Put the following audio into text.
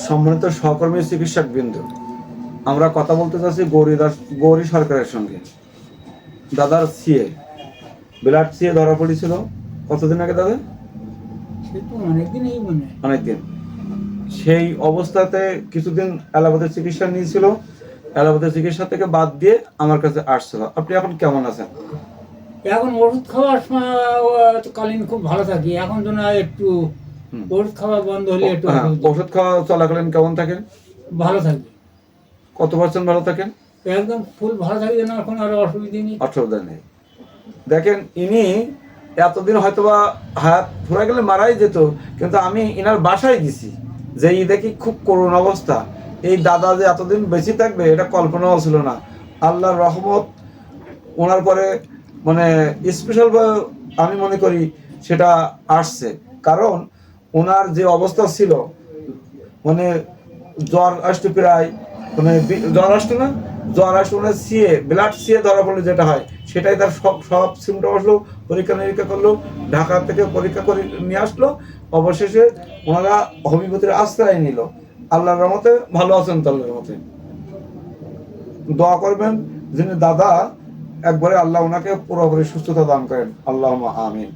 সম্মানিত সহকর্মী চিকিৎসক বিন্দু, আমরা কথা বলতে চাচ্ছি গৌরী সরকারের সঙ্গে। দাদার সিএ, ব্লাড সিএ ধরা পড়েছিল কতদিন আগে দাদা? অনেকদিন। সেই অবস্থাতে কিছুদিন এলোপ্যাথি চিকিৎসা নিয়েছিল, এলোপ্যাথি চিকিৎসা থেকে বাদ দিয়ে আমার কাছে আসছিল। আপনি এখন কেমন আছেন? এখন ওষুধ খাওয়ার সময় কালীন খুব ভালো থাকি, এখন তো না একটু ওষুধ খাওয়া বন্ধ হলে একটু ওষুধ খাওয়া চলাকালীন কেমন থাকেন? ভালো থাকি। কত পার্সেন্ট ভালো থাকেন? একদম ফুল ভালো থাকি, যেন এখন আর অসুবিধা নেই। অসুবিধা নেই। দেখেন, ইনি এতদিন হয়তোবা হাত ফুরা গেলে মারাই যেত, কিন্তু আমি ইনার বাসায় গেছি যে এই দেখি খুব করুণ অবস্থা। এই দাদা যে এতদিন বেঁচে থাকবে এটা কল্পনাও ছিল না। আল্লাহর রহমত ওনার পরে মানে স্পেশালভাবে আমি মনে করি সেটা আসছে, কারণ ওনার যে অবস্থা ছিল, মানে জ্বর আসতো প্রায়, মানে জ্বর আসতো না, জ্বর আসতো মানে সিএ, ব্লাড সিএ ধরা পড়লে যেটা হয় সেটাই তার সব সব সিমটম আসলো। পরীক্ষা নিরীক্ষা করলো, ঢাকা থেকে পরীক্ষা করে নিয়ে আসলো। অবশেষে ওনারা হোমিওপ্যাথির আশ্রয় নিল। আল্লাহর রহমতে ভালো আছেন। তো আল্লাহর রহমতে দোয়া করবেন যিনি দাদা, একবারে আল্লাহ ওনাকে পুরোপুরি সুস্থতা দান করেন। আল্লাহুম্মা আমিন।